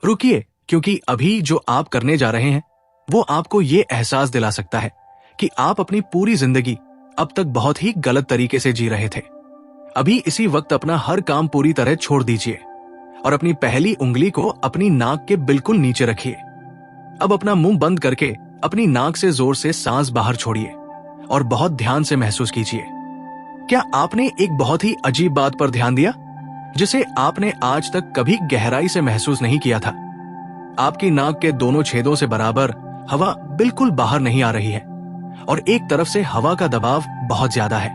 रुकिए, क्योंकि अभी जो आप करने जा रहे हैं वो आपको ये एहसास दिला सकता है कि आप अपनी पूरी जिंदगी अब तक बहुत ही गलत तरीके से जी रहे थे। अभी इसी वक्त अपना हर काम पूरी तरह छोड़ दीजिए और अपनी पहली उंगली को अपनी नाक के बिल्कुल नीचे रखिए। अब अपना मुंह बंद करके अपनी नाक से जोर से सांस बाहर छोड़िए और बहुत ध्यान से महसूस कीजिए। क्या आपने एक बहुत ही अजीब बात पर ध्यान दिया जिसे आपने आज तक कभी गहराई से महसूस नहीं किया था? आपकी नाक के दोनों छेदों से बराबर हवा बिल्कुल बाहर नहीं आ रही है और एक तरफ से हवा का दबाव बहुत ज्यादा है।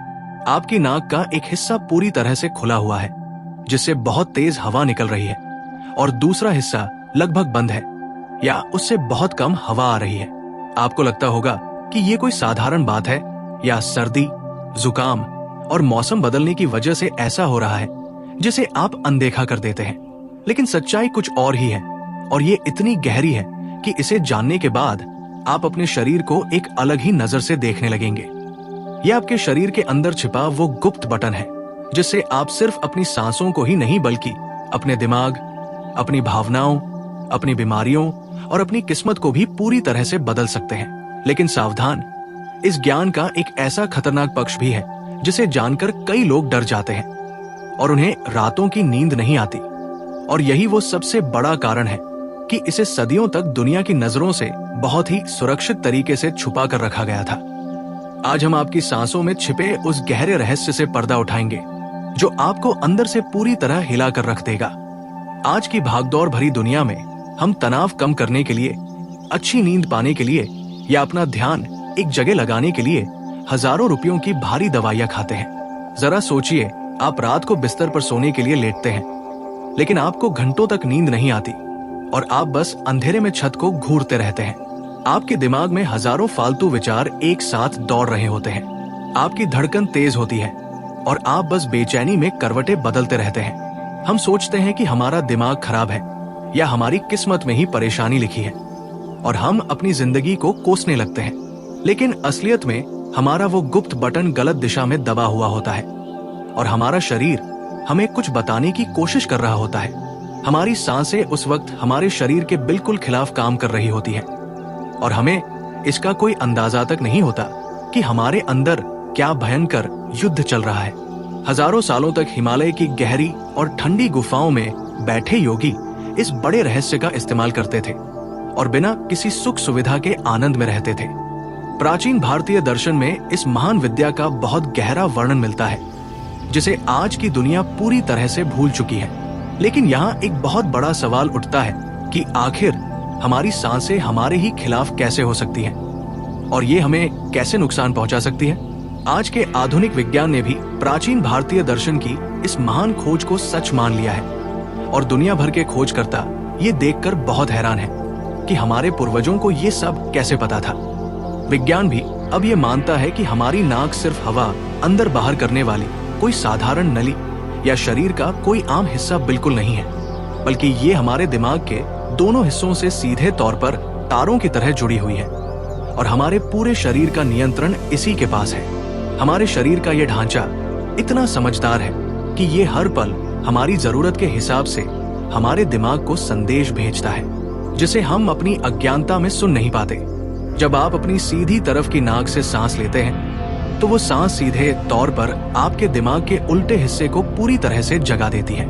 आपकी नाक का एक हिस्सा पूरी तरह से खुला हुआ है जिससे बहुत तेज हवा निकल रही है और दूसरा हिस्सा लगभग बंद है या उससे बहुत कम हवा आ रही है। आपको लगता होगा कि ये कोई साधारण बात है या सर्दी, जुकाम और मौसम बदलने की वजह से ऐसा हो रहा है जिसे आप अनदेखा कर देते हैं, लेकिन सच्चाई कुछ और ही है और ये इतनी गहरी है कि इसे जानने के बाद आप अपने शरीर को एक अलग ही नजर से देखने लगेंगे। यह आपके शरीर के अंदर छिपा वो गुप्त बटन है जिससे आप सिर्फ अपनी सांसों को ही नहीं बल्कि अपने दिमाग, अपनी भावनाओं, अपनी बीमारियों और अपनी किस्मत को भी पूरी तरह से बदल सकते हैं। लेकिन सावधान, इस ज्ञान का एक ऐसा खतरनाक पक्ष भी है जिसे जानकर कई लोग डर जाते हैं और उन्हें रातों की नींद नहीं आती। और यही वो सबसे बड़ा कारण है कि इसे सदियों तक दुनिया की नजरों से बहुत ही सुरक्षित तरीके से छुपा कर रखा गया था। आज हम आपकी सांसों में छिपे उस गहरे रहस्य से पर्दा उठाएंगे जो आपको अंदर से पूरी तरह हिला कर रख देगा। आज की भागदौड़ भरी दुनिया में हम तनाव कम करने के लिए, अच्छी नींद पाने के लिए या अपना ध्यान एक जगह लगाने के लिए हजारों रुपयों की भारी दवाइयां खाते हैं। जरा सोचिए, आप रात को बिस्तर पर सोने के लिए लेटते हैं लेकिन आपको घंटों तक नींद नहीं आती और आप बस अंधेरे में छत को घूरते रहते हैं। आपके दिमाग में हजारों फालतू विचार एक साथ दौड़ रहे होते हैं। आपकी धड़कन तेज होती है और आप बस बेचैनी में करवटें बदलते रहते हैं। हम सोचते हैं कि हमारा दिमाग खराब है या हमारी किस्मत में ही परेशानी लिखी है और हम अपनी जिंदगी को कोसने लगते हैं, लेकिन असलियत में हमारा वो गुप्त बटन गलत दिशा में दबा हुआ होता है और हमारा शरीर हमें कुछ बताने की कोशिश कर रहा होता है। हमारी सांसें उस वक्त हमारे शरीर के बिल्कुल खिलाफ काम कर रही होती हैं और हमें इसका कोई अंदाजा तक नहीं होता कि हमारे अंदर क्या भयंकर युद्ध चल रहा है। हजारों सालों तक हिमालय की गहरी और ठंडी गुफाओं में बैठे योगी इस बड़े रहस्य का इस्तेमाल करते थे और बिना किसी सुख सुविधा के आनंद में रहते थे। प्राचीन भारतीय दर्शन में इस महान विद्या का बहुत गहरा वर्णन मिलता है जिसे आज की दुनिया पूरी तरह से भूल चुकी है। लेकिन यहाँ एक बहुत बड़ा सवाल उठता है कि आखिर हमारी सांसें हमारे ही खिलाफ कैसे हो सकती हैं और ये हमें कैसे नुकसान पहुंचा सकती है। आज के आधुनिक विज्ञान ने भी प्राचीन भारतीय दर्शन की इस महान खोज को सच मान लिया है और दुनिया भर के खोजकर्ता ये देखकर बहुत हैरान है कि हमारे पूर्वजों को ये सब कैसे पता था। विज्ञान भी अब ये मानता है कि हमारी नाक सिर्फ हवा अंदर बाहर करने वाली कोई साधारण नली या शरीर का कोई आम हिस्सा बिल्कुल नहीं है, बल्कि ये हमारे दिमाग के दोनों हिस्सों से सीधे तौर पर तारों की तरह जुड़ी हुई है और हमारे पूरे शरीर का नियंत्रण इसी के पास है। हमारे शरीर का ये ढांचा इतना समझदार है कि ये हर पल हमारी जरूरत के हिसाब से हमारे दिमाग को संदेश भेजता है जिसे हम अपनी अज्ञानता में सुन नहीं पाते। जब आप अपनी सीधी तरफ की नाक से सांस लेते हैं तो वो सांस सीधे तौर पर आपके दिमाग के उल्टे हिस्से को पूरी तरह से जगा देती है।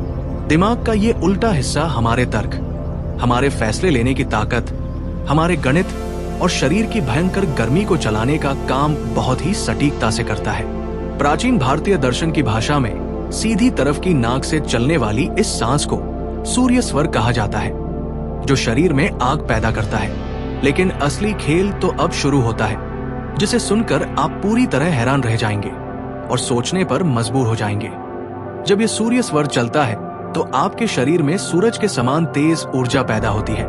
दिमाग का ये उल्टा हिस्सा हमारे तर्क, हमारे फैसले लेने की ताकत, हमारे गणित और शरीर की भयंकर गर्मी को चलाने का काम बहुत ही सटीकता से करता है। प्राचीन भारतीय दर्शन की भाषा में सीधी तरफ की नाक से चलने वाली इस सांस को सूर्य स्वर कहा जाता है जो शरीर में आग पैदा करता है। लेकिन असली खेल तो अब शुरू होता है जिसे सुनकर आप पूरी तरह हैरान रह जाएंगे और सोचने पर मजबूर हो जाएंगे। जब ये सूर्य स्वर चलता है तो आपके शरीर में सूरज के समान तेज ऊर्जा पैदा होती है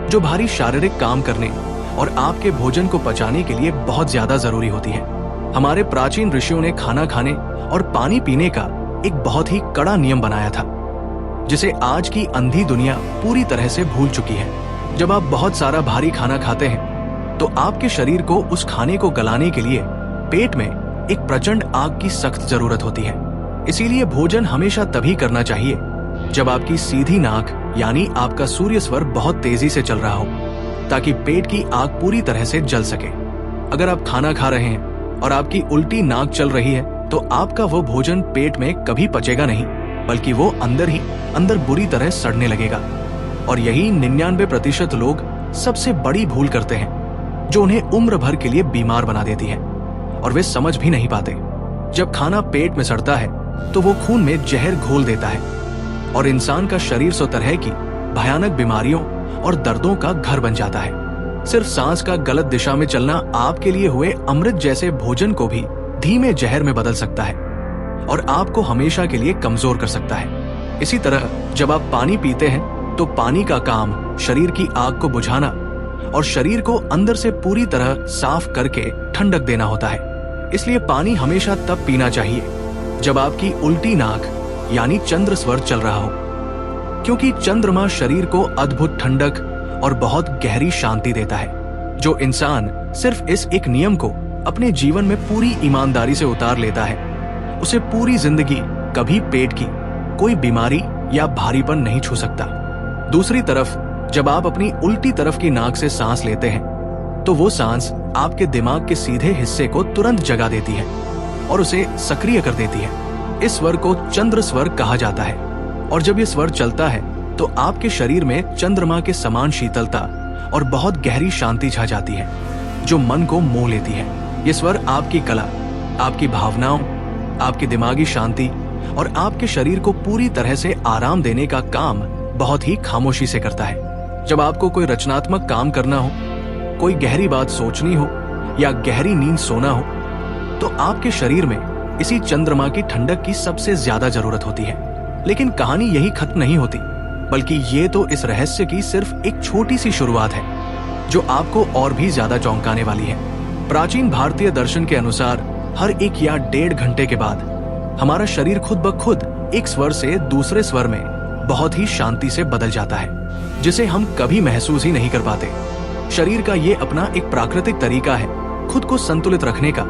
जो भारी शारीरिक काम करने और आपके भोजन को पचाने के लिए बहुत ज्यादा जरूरी होती है। हमारे प्राचीन ऋषियों ने खाना खाने और पानी पीने का एक बहुत ही कड़ा नियम बनाया था जिसे आज की अंधी दुनिया पूरी तरह से भूल चुकी है। जब आप बहुत सारा भारी खाना खाते हैं तो आपके शरीर को उस खाने को गलाने के लिए पेट में एक प्रचंड आग की सख्त जरूरत होती है। इसीलिए भोजन हमेशा तभी करना चाहिए जब आपकी सीधी नाक यानी आपका सूर्य स्वर बहुत तेजी से चल रहा हो, ताकि पेट की आग पूरी तरह से जल सके। अगर आप खाना खा रहे हैं और आपकी उल्टी नाक चल रही है, तो आपका वो भोजन पेट में कभी पचेगा नहीं, बल्कि वो अंदर ही अंदर बुरी तरह सड़ने लगेगा। और यही 99% लोग सबसे बड़ी भूल करते हैं, जो उन्हें उम्र भर के लिए बीमार बना देती है, और वे समझ भी नहीं पाते। जब खाना पेट में सड़ता है तो वो खून में जहर घोल देता है और इंसान का शरीर सौ तरह की भयानक बीमारियों और दर्दों का घर बन जाता है। सिर्फ सांस का गलत दिशा में चलना आपके लिए हुए अमृत जैसे भोजन को भी धीमे जहर में बदल सकता है और आपको हमेशा के लिए कमजोर कर सकता है। इसी तरह जब आप पानी पीते हैं तो पानी का काम शरीर की आग को बुझाना और शरीर को अंदर से पूरी तरह साफ करके ठंडक देना होता है। इसलिए पानी हमेशा तब पीना चाहिए जब आपकी उल्टी नाक यानी चंद्र स्वर चल रहा हो, क्योंकि चंद्रमा शरीर को अद्भुत ठंडक और बहुत गहरी शांति देता है। जो इंसान सिर्फ इस एक नियम को अपने जीवन में पूरी ईमानदारी से उतार लेता है, उसे पूरी जिंदगी कभी पेट की कोई बीमारी या भारीपन नहीं छू सकता। दूसरी तरफ जब आप अपनी उल्टी तरफ की नाक से सांस लेते हैं, तो वो सांस आपके दिमाग के सीधे हिस्से को तुरंत जगा देती है और उसे सक्रिय कर देती है। इस स्वर को चंद्र स्वर कहा जाता है, और जब ये स्वर चलता है तो आपके शरीर में चंद्रमा के समान शीतलता और बहुत गहरी शांति छा जाती है, जो मन को मोह लेती है। ये स्वर आपकी कला, आपकी भावनाओं, आपकी दिमागी शांति और आपके शरीर को पूरी तरह से आराम देने का काम बहुत ही खामोशी से करता है। जब आपको कोई रचनात्मक काम करना हो, कोई गहरी बात सोचनी हो या गहरी नींद सोना हो, तो आपके शरीर में इसी चंद्रमा की ठंडक की सबसे ज्यादा जरूरत होती है। लेकिन कहानी यही खत्म नहीं होती, बल्कि ये तो इस रहस्य की सिर्फ एक छोटी सी शुरुआत है, जो आपको और भी ज्यादा चौंकाने वाली है। प्राचीन भारतीय दर्शन के अनुसार हर 1 या 1.5 घंटे के बाद हमारा शरीर खुद ब खुद एक स्वर से दूसरे स्वर में बहुत ही शांति से बदल जाता है, जिसे हम कभी महसूस ही नहीं कर पाते। शरीर का ये अपना एक प्राकृतिक तरीका है खुद को संतुलित रखने का,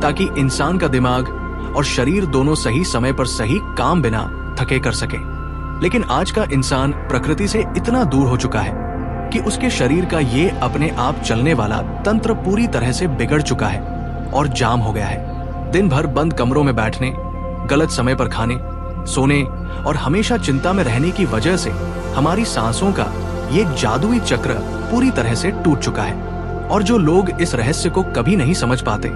ताकि इंसान का दिमाग और शरीर दोनों सही समय पर सही काम बिना थके कर सके। लेकिन आज का इंसान प्रकृति से इतना दूर हो चुका है कि उसके शरीर का ये अपने आप चलने वाला तंत्र पूरी तरह से बिगड़ चुका है और जाम हो गया है। दिन भर बंद कमरों में बैठने, गलत समय पर खाने, सोने और हमेशा चिंता में रहने की वजह से हमारी सांसों का ये जादुई चक्र पूरी तरह से टूट चुका है। और जो लोग इस रहस्य को कभी नहीं समझ पाते,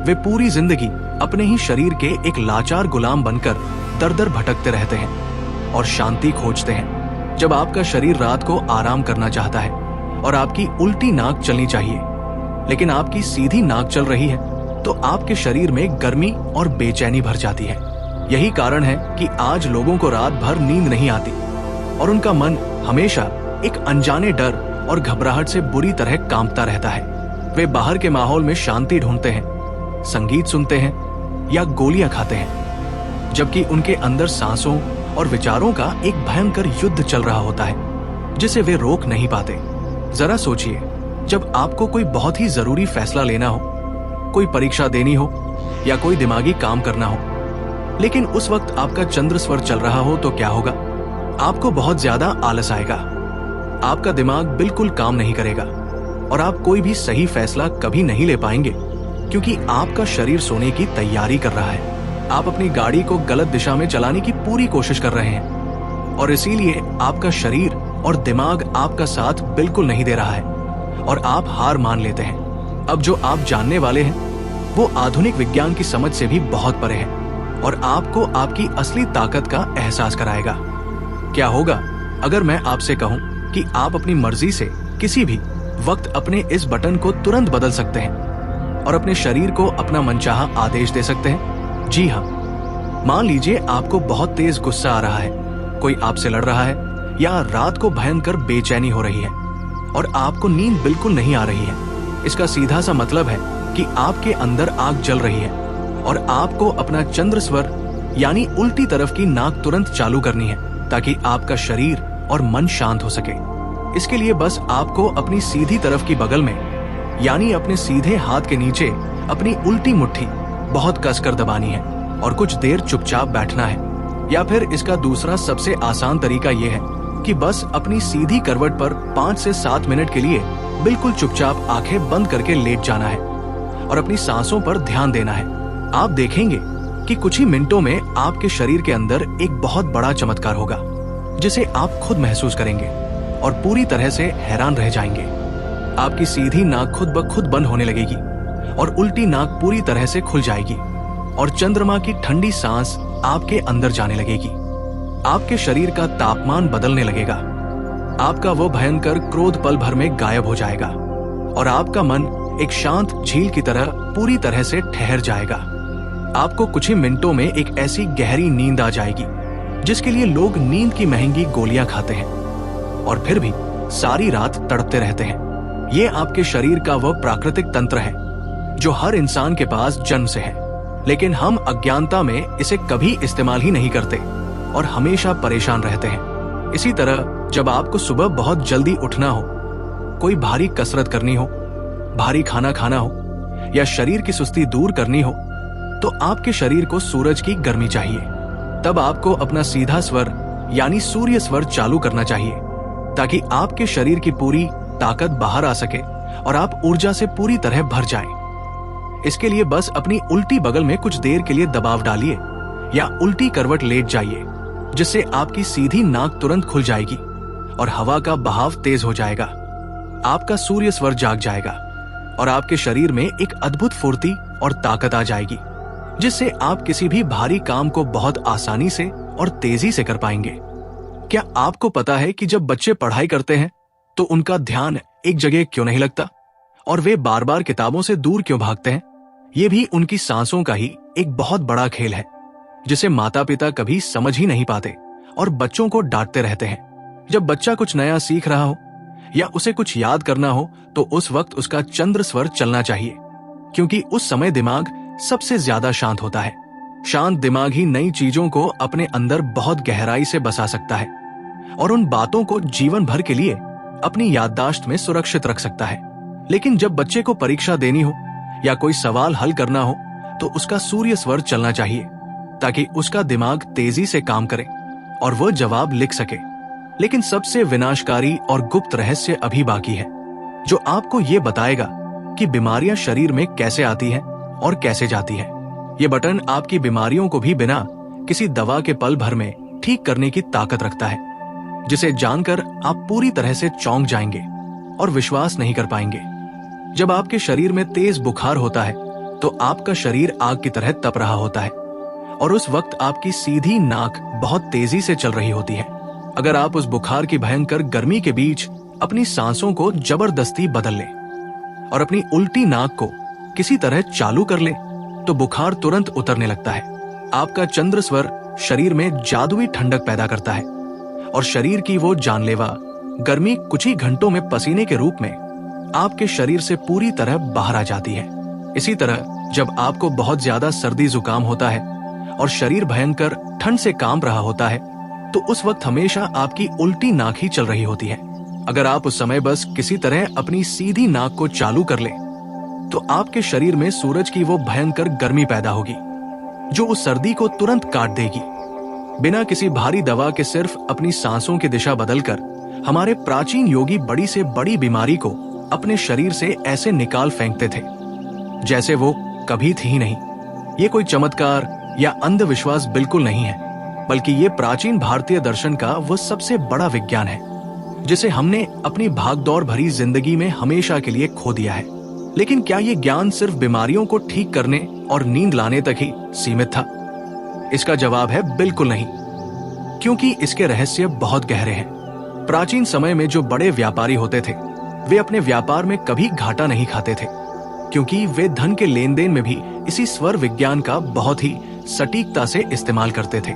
वे पूरी जिंदगी अपने ही शरीर के एक लाचार गुलाम बनकर दर दर भटकते रहते हैं और शांति खोजते हैं। जब आपका शरीर रात को आराम करना चाहता है और आपकी उल्टी नाक चलनी चाहिए, लेकिन आपकी सीधी नाक चल रही है, तो आपके शरीर में गर्मी और बेचैनी भर जाती है। यही कारण है कि आज लोगों को रात भर नींद नहीं आती और उनका मन हमेशा एक अनजाने डर और घबराहट से बुरी तरह कांपता रहता है। वे बाहर के माहौल में शांति ढूंढते हैं, संगीत सुनते हैं या गोलियां खाते हैं, जबकि उनके अंदर सांसों और विचारों का एक भयंकर युद्ध चल रहा होता है, जिसे वे रोक नहीं पाते। जरा सोचिए, जब आपको कोई बहुत ही जरूरी फैसला लेना हो, कोई परीक्षा देनी हो या कोई दिमागी काम करना हो, लेकिन उस वक्त आपका चंद्र स्वर चल रहा हो, तो क्या होगा? आपको बहुत ज्यादा आलस आएगा, आपका दिमाग बिल्कुल काम नहीं करेगा और आप कोई भी सही फैसला कभी नहीं ले पाएंगे, क्योंकि आपका शरीर सोने की तैयारी कर रहा है। आप अपनी गाड़ी को गलत दिशा में चलाने की पूरी कोशिश कर रहे हैं और इसीलिए आपका शरीर और दिमाग आपका साथ बिल्कुल नहीं दे रहा है और आप हार मान लेते हैं। अब जो आप जानने वाले हैं वो आधुनिक विज्ञान की समझ से भी बहुत परे है और आपको आपकी असली ताकत का एहसास कराएगा। क्या होगा अगर मैं आपसे कहूं कि आप अपनी मर्जी से किसी भी वक्त अपने इस बटन को तुरंत बदल सकते हैं और अपने शरीर को अपना मनचाहा आदेश दे सकते हैं? जी हाँ, मान लीजिए आपको बहुत तेज गुस्सा आ रहा है, कोई आपसे लड़ रहा है या रात को भयंकर बेचैनी हो रही है और आपको नींद बिल्कुल नहीं आ रही है। इसका सीधा सा मतलब है कि आपके अंदर आग जल रही है और आपको अपना चंद्र स्वर यानी उल्टी तरफ की नाक तुरंत चालू करनी है, ताकि आपका शरीर और मन शांत हो सके। इसके लिए बस आपको अपनी सीधी तरफ की बगल में यानी अपने सीधे हाथ के नीचे अपनी उल्टी मुट्ठी बहुत कसकर दबानी है और कुछ देर चुपचाप बैठना है। या फिर इसका दूसरा सबसे आसान तरीका यह है कि बस अपनी सीधी करवट पर 5 से 7 मिनट के लिए बिल्कुल चुपचाप आंखें बंद करके लेट जाना है और अपनी सांसों पर ध्यान देना है। आप देखेंगे कि कुछ ही मिनटों में आपके शरीर के अंदर एक बहुत बड़ा चमत्कार होगा जिसे आप खुद महसूस करेंगे और पूरी तरह से हैरान रह जाएंगे। आपकी सीधी नाक खुद ब खुद बंद होने लगेगी और उल्टी नाक पूरी तरह से खुल जाएगी और चंद्रमा की ठंडी सांस आपके अंदर जाने लगेगी। आपके शरीर का तापमान बदलने लगेगा। आपका वो भयंकर क्रोध पल भर में गायब हो जाएगा और आपका मन एक शांत झील की तरह पूरी तरह से ठहर जाएगा। आपको कुछ ही मिनटों में एक ऐसी गहरी नींद आ जाएगी जिसके लिए लोग नींद की महंगी गोलियां खाते हैं और फिर भी सारी रात तड़पते रहते हैं। ये आपके शरीर का वह प्राकृतिक तंत्र है जो हर इंसान के पास जन्म से है, लेकिन हम अज्ञानता में इसे कभी इस्तेमाल ही नहीं करते और हमेशा परेशान रहते हैं। इसी तरह जब आपको सुबह बहुत जल्दी उठना हो, कोई भारी कसरत करनी हो, भारी खाना खाना हो या शरीर की सुस्ती दूर करनी हो, तो आपके शरीर को सूरज की गर्मी चाहिए। तब आपको अपना सीधा स्वर यानी सूर्य स्वर चालू करना चाहिए ताकि आपके शरीर की पूरी ताकत बाहर आ सके और आप ऊर्जा से पूरी तरह भर जाएं। इसके लिए बस अपनी उल्टी बगल में कुछ देर के लिए दबाव डालिए या उल्टी करवट लेट जाइए, जिससे आपकी सीधी नाक तुरंत खुल जाएगी और हवा का बहाव तेज हो जाएगा। आपका सूर्य स्वर जाग जाएगा और आपके शरीर में एक अद्भुत फुर्ती और ताकत आ जाएगी, जिससे आप किसी भी भारी काम को बहुत आसानी से और तेजी से कर पाएंगे। क्या आपको पता है कि जब बच्चे पढ़ाई करते हैं तो उनका ध्यान एक जगह क्यों नहीं लगता और वे बार बार किताबों से दूर क्यों भागते हैं? ये भी उनकी सांसों का ही एक बहुत बड़ा खेल है जिसे माता पिता कभी समझ ही नहीं पाते और बच्चों को डांटते रहते हैं। जब बच्चा कुछ नया सीख रहा हो या उसे कुछ याद करना हो तो उस वक्त उसका चंद्र स्वर चलना चाहिए, क्योंकि उस समय दिमाग सबसे ज्यादा शांत होता है। शांत दिमाग ही नई चीजों को अपने अंदर बहुत गहराई से बसा सकता है और उन बातों को जीवन भर के लिए अपनी याददाश्त में सुरक्षित रख सकता है। लेकिन जब बच्चे को परीक्षा देनी हो या कोई सवाल हल करना हो तो उसका सूर्य स्वर चलना चाहिए ताकि उसका दिमाग तेजी से काम करे और वह जवाब लिख सके। लेकिन सबसे विनाशकारी और गुप्त रहस्य अभी बाकी है, जो आपको ये बताएगा कि बीमारियां शरीर में कैसे आती हैं और कैसे जाती है। ये बटन आपकी बीमारियों को भी बिना किसी दवा के पल भर में ठीक करने की ताकत रखता है, जिसे जानकर आप पूरी तरह से चौंक जाएंगे और विश्वास नहीं कर पाएंगे। जब आपके शरीर में तेज बुखार होता है तो आपका शरीर आग की तरह तप रहा होता है और उस वक्त आपकी सीधी नाक बहुत तेजी से चल रही होती है। अगर आप उस बुखार की भयंकर गर्मी के बीच अपनी सांसों को जबरदस्ती बदल लें और अपनी उल्टी नाक को किसी तरह चालू कर ले तो बुखार तुरंत उतरने लगता है। आपका चंद्र स्वर शरीर में जादुई ठंडक पैदा करता है और शरीर की वो जानलेवा गर्मी कुछ ही घंटों में पसीने के रूप में आपके शरीर से पूरी तरह बाहर आ जाती है। इसी तरह जब आपको बहुत ज्यादा सर्दी जुकाम होता है और शरीर भयंकर ठंड से कांप रहा होता है तो उस वक्त हमेशा आपकी उल्टी नाक ही चल रही होती है। अगर आप उस समय बस किसी तरह अपनी सीधी नाक को चालू कर लें तो आपके शरीर में सूरज की वो भयंकर गर्मी पैदा होगी जो उस सर्दी को तुरंत काट देगी। बिना किसी भारी दवा के सिर्फ अपनी सांसों की दिशा बदलकर हमारे प्राचीन योगी बड़ी से बड़ी बीमारी को अपने शरीर से ऐसे निकाल फेंकते थे जैसे वो कभी थी ही नहीं। ये कोई चमत्कार या अंधविश्वास बिल्कुल नहीं है, बल्कि ये प्राचीन भारतीय दर्शन का वो सबसे बड़ा विज्ञान है जिसे हमने अपनी भागदौड़ भरी जिंदगी में हमेशा के लिए खो दिया है। लेकिन क्या ये ज्ञान सिर्फ बीमारियों को ठीक करने और नींद लाने तक ही सीमित था? इसका जवाब है बिल्कुल नहीं, क्योंकि इसके रहस्य बहुत गहरे हैं। प्राचीन समय में जो बड़े व्यापारी होते थे वे अपने व्यापार में कभी घाटा नहीं खाते थे, क्योंकि वे धन के लेन देन में भी इसी स्वर विज्ञान का बहुत ही सटीकता से इस्तेमाल करते थे।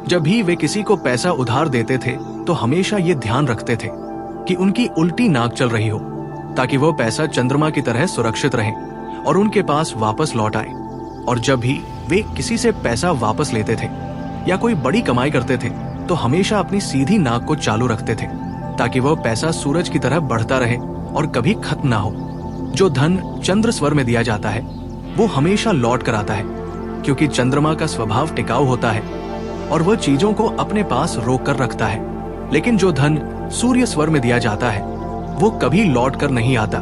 जब भी वे किसी को पैसा उधार देते थे तो हमेशा ये ध्यान रखते थे कि उनकी उल्टी नाक चल रही हो ताकि वो पैसा चंद्रमा की तरह सुरक्षित रहे और उनके पास वापस लौट आए। और जब भी वे किसी से पैसा वापस लेते थे या कोई बड़ी कमाई करते थे तो हमेशा अपनी सीधी नाक को चालू रखते थे ताकि वह पैसा सूरज की तरह बढ़ता रहे और कभी खत्म ना हो। जो धन चंद्र स्वर में दिया जाता है वो हमेशा लौट कर आता है, क्योंकि चंद्रमा का स्वभाव टिकाऊ होता है और वह चीजों को अपने पास रोक कर रखता है। लेकिन जो धन सूर्य स्वर में दिया जाता है वो कभी लौट कर नहीं आता,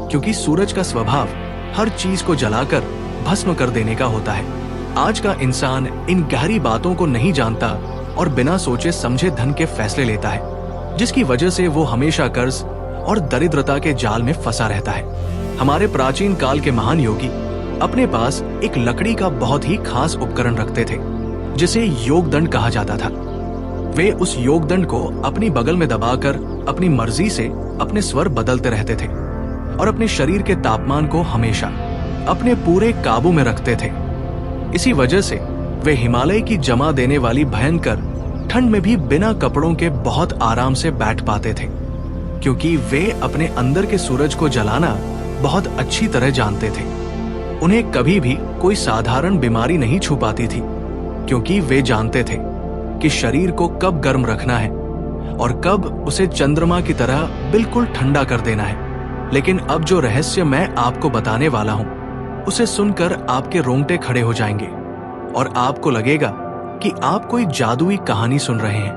क्योंकि सूरज का स्वभाव हर चीज को जलाकर भस्म कर देने का होता है। आज का इंसान इन गहरी बातों को नहीं जानता और बिना सोचे समझे धन के फैसले लेता है, जिसकी वजह से वो हमेशा कर्ज और दरिद्रता के जाल में फंसा रहता है। हमारे प्राचीन काल के महान योगी अपने पास एक लकड़ी का बहुत ही खास उपकरण रखते थे, जिसे योगदंड कहा जाता था। वे उस योगदंड को अपनी बगल में दबाकर अपनी मर्जी से अपने स्वर बदलते रहते थे और अपने शरीर के तापमान को हमेशा अपने पूरे काबू में रखते थे। इसी वजह से वे हिमालय की जमा देने वाली भयंकर ठंड में भी बिना कपड़ों के बहुत आराम से बैठ पाते थे, क्योंकि वे अपने अंदर के सूरज को जलाना बहुत अच्छी तरह जानते थे। उन्हें कभी भी कोई साधारण बीमारी नहीं छू पाती थी, क्योंकि वे जानते थे कि शरीर को कब गर्म रखना है और कब उसे चंद्रमा की तरह बिल्कुल ठंडा कर देना है। लेकिन अब जो रहस्य मैं आपको बताने वाला हूं, उसे सुनकर आपके रोंगटे खड़े हो जाएंगे और आपको लगेगा कि आप कोई जादुई कहानी सुन रहे हैं।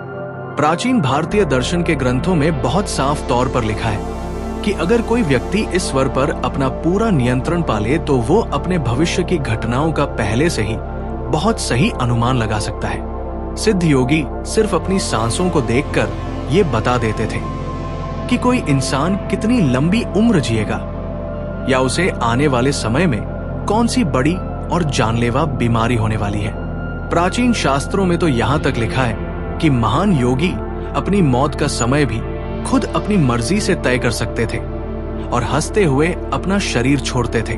प्राचीन भारतीय दर्शन के ग्रंथों में बहुत साफ तौर पर लिखा है कि अगर कोई व्यक्ति इस स्वर पर अपना पूरा नियंत्रण पाले तो वो अपने भविष्य की घटनाओं का पहले से ही बहुत सही अनुमान लगा सकता है। सिद्ध योगी सिर्फ अपनी सांसों को देखकर ये बता देते थे कि कोई इंसान कितनी लंबी उम्र जिएगा या उसे आने वाले समय में कौन सी बड़ी और जानलेवा बीमारी होने वाली है। प्राचीन शास्त्रों में तो यहाँ तक लिखा है कि महान योगी अपनी मौत का समय भी खुद अपनी मर्जी से तय कर सकते थे और हंसते हुए अपना शरीर छोड़ते थे।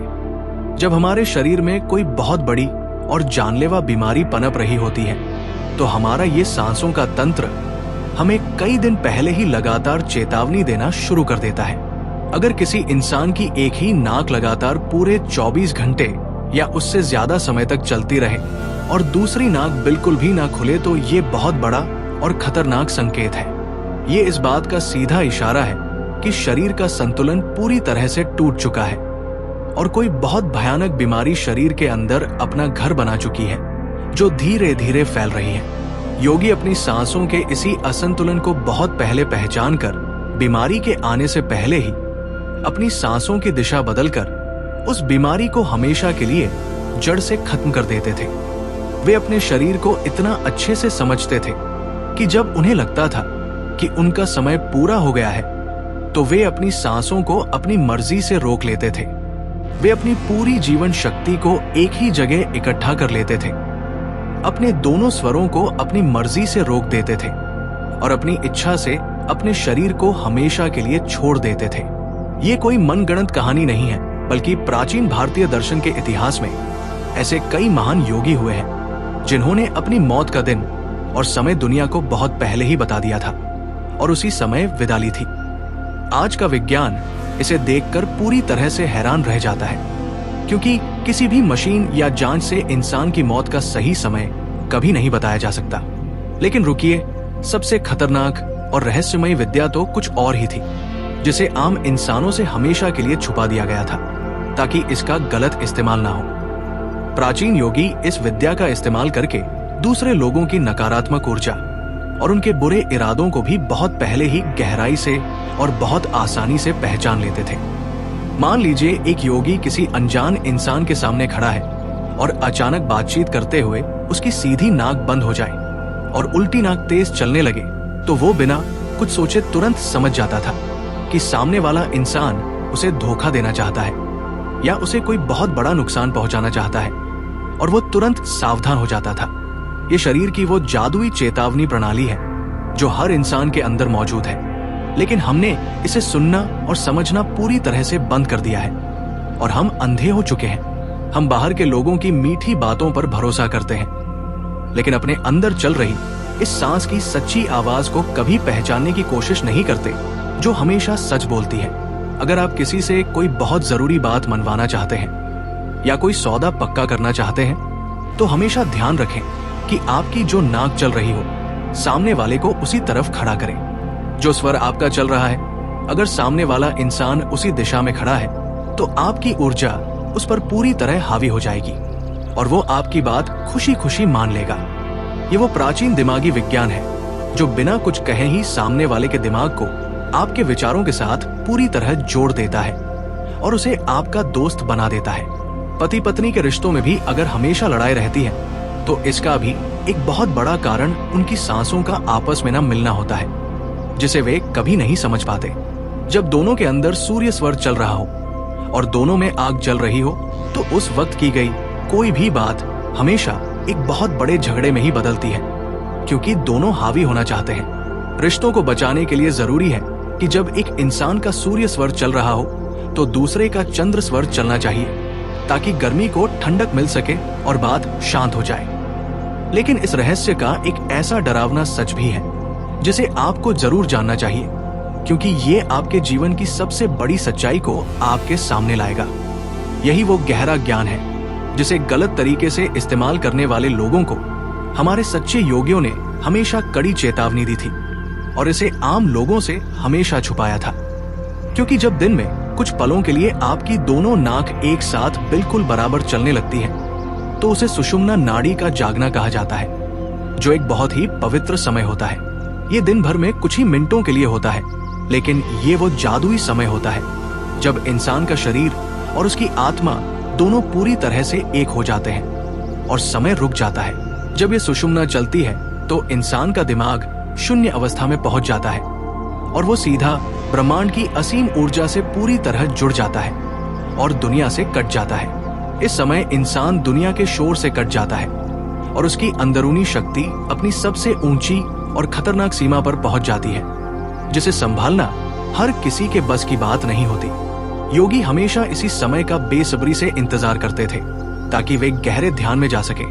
जब हमारे शरीर में कोई बहुत बड़ी और जानलेवा बीमारी पनप रही होती है तो हमारा ये सांसों का तंत्र हमें कई दिन पहले ही लगातार चेतावनी देना शुरू कर देता है। अगर किसी इंसान की एक ही नाक लगातार पूरे 24 घंटे या उससे ज्यादा समय तक चलती रहे और दूसरी नाक बिल्कुल भी ना खुले तो ये बहुत बड़ा और खतरनाक संकेत है। ये इस बात का सीधा इशारा है कि शरीर का संतुलन पूरी तरह से टूट चुका है और कोई बहुत भयानक बीमारी शरीर के अंदर अपना घर बना चुकी है, जो धीरे धीरे फैल रही है। योगी अपनी सांसों के इसी असंतुलन को बहुत पहले पहचान कर बीमारी के आने से पहले ही अपनी सांसों की दिशा बदलकर उस बीमारी को हमेशा के लिए जड़ से खत्म कर देते थे। वे अपने शरीर को इतना अच्छे से समझते थे कि जब उन्हें लगता था कि उनका समय पूरा हो गया है तो वे अपनी सांसों को अपनी मर्जी से रोक लेते थे। वे अपनी पूरी जीवन शक्ति को एक ही जगह इकट्ठा कर लेते थे, अपने दोनों स्वरों को अपनी मर्जी से रोक देते थे और अपनी इच्छा से अपने शरीर को हमेशा के लिए छोड़ देते थे। ये कोई मनगढ़ंत कहानी नहीं है, बल्कि प्राचीन भारतीय दर्शन के इतिहास में ऐसे कई महान योगी हुए हैं जिन्होंने अपनी मौत का दिन और समय दुनिया को बहुत पहले ही बता दिया था और उसी समय विदा ली थी। आज का विज्ञान इसे देखकर पूरी तरह से हैरान रह जाता है, क्योंकि किसी भी मशीन या जांच से इंसान की मौत का सही समय कभी नहीं बताया जा सकता। लेकिन रुकिए, सबसे खतरनाक और रहस्यमयी विद्या तो कुछ और ही थी, जिसे आम इंसानों से हमेशा के लिए छुपा दिया गया था ताकि इसका गलत इस्तेमाल ना हो। प्राचीन योगी इस विद्या का इस्तेमाल करके दूसरे लोगों की नकारात्मक ऊर्जा और उनके बुरे इरादों को भी बहुत पहले ही गहराई से और बहुत आसानी से पहचान लेते थे। मान लीजिए एक योगी किसी अनजान इंसान के सामने खड़ा है और अचानक बातचीत करते हुए उसकी सीधी नाक बंद हो जाए और उल्टी नाक तेज चलने लगे, तो वो बिना कुछ सोचे तुरंत समझ जाता था कि सामने वाला इंसान उसे धोखा देना चाहता है या उसे कोई बहुत बड़ा नुकसान पहुंचाना चाहता है, और वो तुरंत सावधान हो जाता था। ये शरीर की वो जादुई चेतावनी प्रणाली है जो हर इंसान के अंदर मौजूद है, लेकिन हमने इसे सुनना और समझना पूरी तरह से बंद कर दिया है और हम अंधे हो चुके हैं। हम बाहर के लोगों की मीठी बातों पर भरोसा करते हैं, लेकिन अपने अंदर चल रही इस सांस की सच्ची आवाज को कभी पहचानने की कोशिश नहीं करते, जो हमेशा सच बोलती है। अगर आप किसी से कोई बहुत जरूरी बात मनवाना चाहते हैं या कोई सौदा पक्का करना चाहते हैं, तो हमेशा ध्यान रखें कि आपकी जो नाक चल रही हो, सामने वाले को उसी तरफ खड़ा करें। जो स्वर आपका चल रहा है, अगर सामने वाला इंसान उसी दिशा में खड़ा है, तो आपकी ऊर्जा उस पर पूरी तरह हावी हो जाएगी और वो आपकी बात खुशी खुशी मान लेगा। ये वो प्राचीन दिमागी विज्ञान है जो बिना कुछ कहे ही सामने वाले के दिमाग को आपके विचारों के साथ पूरी तरह जोड़ देता है और उसे आपका दोस्त बना देता है। पति पत्नी के रिश्तों में भी अगर हमेशा लड़ाई रहती है तो इसका भी एक बहुत बड़ा कारण उनकी सांसों का आपस में ना मिलना होता है, जिसे वे कभी नहीं समझ पाते। जब दोनों के अंदर सूर्य स्वर चल रहा हो और दोनों में आग जल रही हो तो उस वक्त की गई कोई भी बात हमेशा एक बहुत बड़े झगड़े में ही बदलती है, क्योंकि दोनों हावी होना चाहते हैं। रिश्तों को बचाने के लिए जरूरी है कि जब एक इंसान का सूर्य स्वर चल रहा हो तो दूसरे का चंद्र स्वर चलना चाहिए, ताकि गर्मी को ठंडक मिल सके और बात शांत हो जाए। लेकिन इस रहस्य का एक ऐसा डरावना सच भी है जिसे आपको जरूर जानना चाहिए, क्योंकि ये आपके जीवन की सबसे बड़ी सच्चाई को आपके सामने लाएगा। यही वो गहरा ज्ञान है जिसे गलत तरीके से इस्तेमाल करने वाले लोगों को हमारे सच्चे योगियों ने हमेशा कड़ी चेतावनी दी थी और इसे आम लोगों से हमेशा छुपाया था। क्योंकि जब दिन में कुछ पलों के लिए आपकी दोनों नाक एक साथ बिल्कुल बराबर चलने लगती है तो उसे सुषुम्ना नाड़ी का जागना कहा जाता है, जो एक बहुत ही पवित्र समय होता है। ये दिन भर में कुछ ही मिनटों के लिए होता है, लेकिन ये वो जादुई समय होता है जब इंसान का शरीर और उसकी आत्मा दोनों पूरी तरह से एक हो जाते हैं और समय रुक जाता है। जब ये सुषुम्ना चलती है तो इंसान का दिमाग शून्य अवस्था में पहुंच जाता है और वो सीधा ब्रह्मांड की असीम ऊर्जा से पूरी तरह जुड़ जाता है और दुनिया से कट जाता है। इस समय इंसान दुनिया के शोर से कट जाता है और उसकी अंदरूनी शक्ति अपनी सबसे ऊंची और खतरनाक सीमा पर पहुंच जाती है, जिसे संभालना हर किसी के बस की बात नहीं होती। योगी हमेशा इसी समय का बेसब्री से इंतजार करते थे ताकि वे गहरे ध्यान में जा सके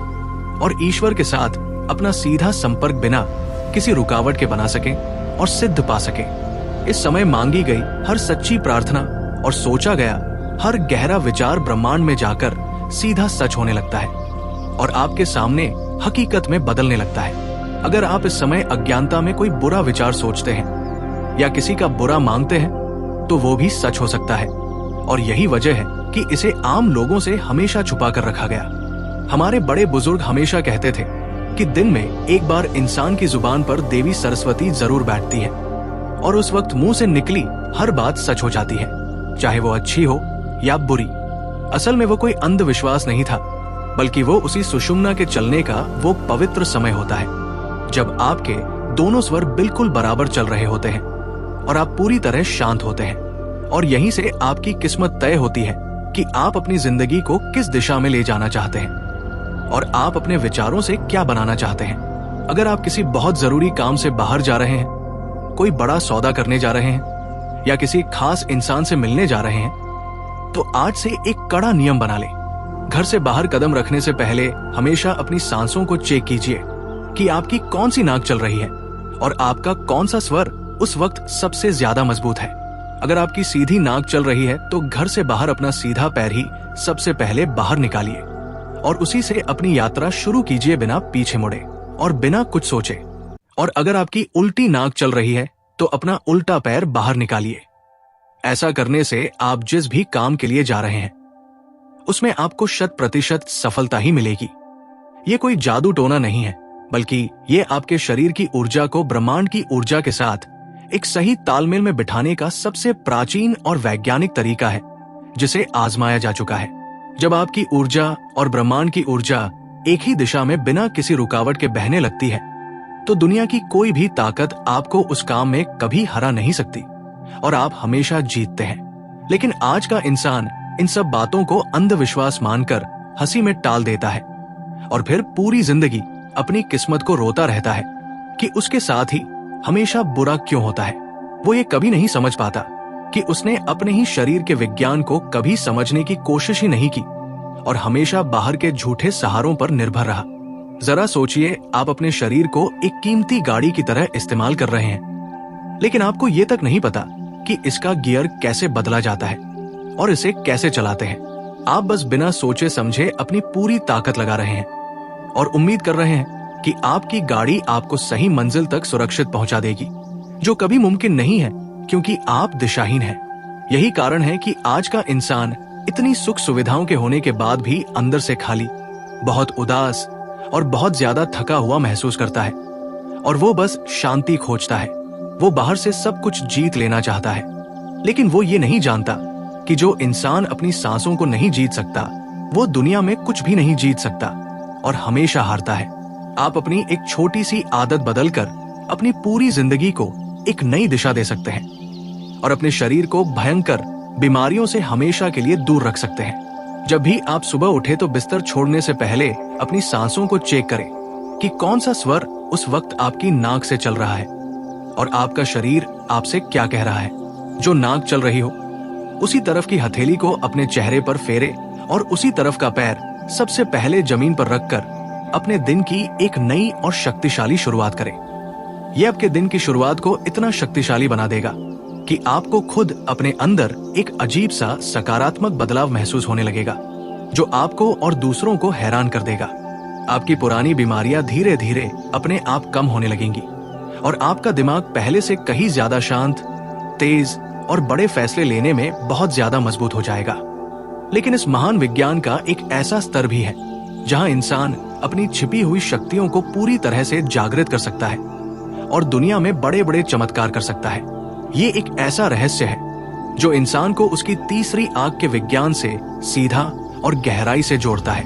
और ईश्वर के साथ अपना सीधा संपर्क बिना किसी रुकावट के बना सके और सिद्ध पा सके। इस समय मांगी गई हर सच्ची प्रार्थना और सोचा गया हर गहरा विचार ब्रह्मांड में जाकर सीधा सच होने लगता है और आपके सामने हकीकत में बदलने लगता है। अगर आप इस समय अज्ञानता में कोई बुरा विचार सोचते हैं या किसी का बुरा मांगते हैं तो वो भी सच हो सकता है, और यही वजह है कि इसे आम लोगों से हमेशा छुपा कर रखा गया। हमारे बड़े बुजुर्ग हमेशा कहते थे कि दिन में एक बार इंसान की जुबान पर देवी सरस्वती जरूर बैठती है और उस वक्त मुंह से निकली हर बात सच हो जाती है, चाहे वो अच्छी हो या बुरी। असल में वो कोई अंधविश्वास नहीं था, बल्कि वो उसी सुषुम्ना के चलने का वो पवित्र समय होता है जब आपके दोनों स्वर बिल्कुल बराबर चल रहे होते हैं और आप पूरी तरह शांत होते हैं। और यहीं से आपकी किस्मत तय होती है कि आप अपनी जिंदगी को किस दिशा में ले जाना चाहते हैं और आप अपने विचारों से क्या बनाना चाहते हैं। अगर आप किसी बहुत जरूरी काम से बाहर जा रहे हैं, कोई बड़ा सौदा करने जा रहे हैं या किसी खास इंसान से मिलने जा रहे हैं, तो आज से एक कड़ा नियम बना लें। घर से बाहर कदम रखने से पहले हमेशा अपनी सांसों को चेक कीजिए कि आपकी कौन सी नाक चल रही है और आपका कौन सा स्वर उस वक्त सबसे ज्यादा मजबूत है। अगर आपकी सीधी नाक चल रही है तो घर से बाहर अपना सीधा पैर ही सबसे पहले बाहर निकालिए और उसी से अपनी यात्रा शुरू कीजिए, बिना पीछे मुड़े और बिना कुछ सोचे। और अगर आपकी उल्टी नाक चल रही है तो अपना उल्टा पैर बाहर निकालिए। ऐसा करने से आप जिस भी काम के लिए जा रहे हैं उसमें आपको 100% सफलता ही मिलेगी। ये कोई जादू टोना नहीं है, बल्कि ये आपके शरीर की ऊर्जा को ब्रह्मांड की ऊर्जा के साथ एक सही तालमेल में बिठाने का सबसे प्राचीन और वैज्ञानिक तरीका है, जिसे आजमाया जा चुका है। जब आपकी ऊर्जा और ब्रह्मांड की ऊर्जा एक ही दिशा में बिना किसी रुकावट के बहने लगती है तो दुनिया की कोई भी ताकत आपको उस काम में कभी हरा नहीं सकती और आप हमेशा जीतते हैं। लेकिन आज का इंसान इन सब बातों को अंधविश्वास मानकर हंसी में टाल देता है और फिर पूरी जिंदगी अपनी किस्मत को रोता रहता है कि उसके साथ ही हमेशा बुरा क्यों होता है। वो ये कभी नहीं समझ पाता कि उसने अपने ही शरीर के विज्ञान को कभी समझने की कोशिश ही नहीं की और हमेशा बाहर के झूठे सहारों पर निर्भर रहा। जरा सोचिए, आप अपने शरीर को एक कीमती गाड़ी की तरह इस्तेमाल कर रहे हैं, लेकिन आपको ये तक नहीं पता कि इसका गियर कैसे बदला जाता है और इसे कैसे चलाते हैं। आप बस बिना सोचे समझे अपनी पूरी ताकत लगा रहे हैं और उम्मीद कर रहे हैं कि आपकी गाड़ी आपको सही मंजिल तक सुरक्षित पहुंचा देगी, जो कभी मुमकिन नहीं है क्योंकि आप दिशाहीन हैं। यही कारण है कि आज का इंसान इतनी सुख सुविधाओं के होने के बाद भी अंदर से खाली, बहुत उदास और बहुत ज्यादा थका हुआ महसूस करता है और वो बस शांति खोजता है। वो बाहर से सब कुछ जीत लेना चाहता है, लेकिन वो ये नहीं जानता कि जो इंसान अपनी सांसों को नहीं जीत सकता वो दुनिया में कुछ भी नहीं जीत सकता और हमेशा हारता है। आप अपनी एक छोटी सी आदत बदलकर अपनी पूरी जिंदगी को एक नई दिशा दे सकते हैं और अपने शरीर को भयंकर बीमारियों से हमेशा के लिए दूर रख सकते हैं। जब भी आप सुबह उठे तो बिस्तर छोड़ने से पहले अपनी सांसों को चेक करें कि कौन सा स्वर उस वक्त आपकी नाक से चल रहा है और आपका शरीर आपसे क्या कह रहा है। जो नाक चल रही हो उसी तरफ की हथेली को अपने चेहरे पर फेरे और उसी तरफ का पैर सबसे पहले जमीन पर रखकर अपने दिन की एक नई और शक्तिशाली शुरुआत करें। यह आपके दिन की शुरुआत को इतना शक्तिशाली बना देगा कि आपको खुद अपने अंदर एक अजीब सा सकारात्मक बदलाव महसूस होने लगेगा, जो आपको और दूसरों को हैरान कर देगा। आपकी पुरानी बीमारियां धीरे धीरे अपने आप कम होने लगेंगी और आपका दिमाग पहले से कहीं ज्यादा शांत, तेज और बड़े फैसले लेने में बहुत ज्यादा मजबूत हो जाएगा। लेकिन इस महान विज्ञान का एक ऐसा स्तर भी है जहां इंसान अपनी छिपी हुई शक्तियों को पूरी तरह से जागृत कर सकता है और दुनिया में बड़े बड़े चमत्कार कर सकता है। ये एक ऐसा रहस्य है जो इंसान को उसकी तीसरी आंख के विज्ञान से सीधा और गहराई से जोड़ता है।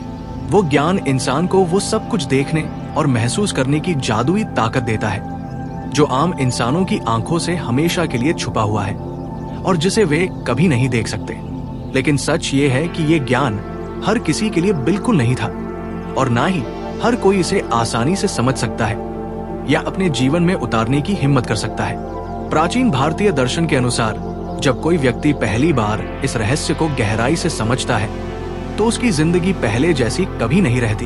वो ज्ञान इंसान को वो सब कुछ देखने और महसूस करने की जादुई ताकत देता है जो आम इंसानों की आंखों से हमेशा के लिए छुपा हुआ है और जिसे वे कभी नहीं देख सकते। लेकिन सच ये है कि ये ज्ञान हर किसी के लिए बिल्कुल नहीं था और ना ही हर कोई इसे आसानी से समझ सकता है या अपने जीवन में उतारने की हिम्मत कर सकता है। प्राचीन भारतीय दर्शन के अनुसार जब कोई व्यक्ति पहली बार इस रहस्य को गहराई से समझता है तो उसकी जिंदगी पहले जैसी कभी नहीं रहती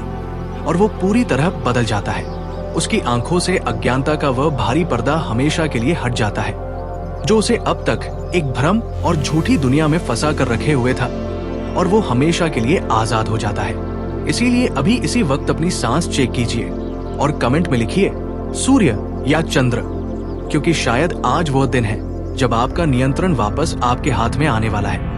और वो पूरी तरह बदल जाता है। उसकी आंखों से अज्ञानता का वह भारी पर्दा हमेशा के लिए हट जाता है जो उसे अब तक एक भ्रम और झूठी दुनिया में फंसा कर रखे हुए था और वो हमेशा के लिए आजाद हो जाता है। इसीलिए अभी इसी वक्त अपनी सांस चेक कीजिए और कमेंट में लिखिए सूर्य या चंद्र, क्योंकि शायद आज वह दिन है जब आपका नियंत्रण वापस आपके हाथ में आने वाला है।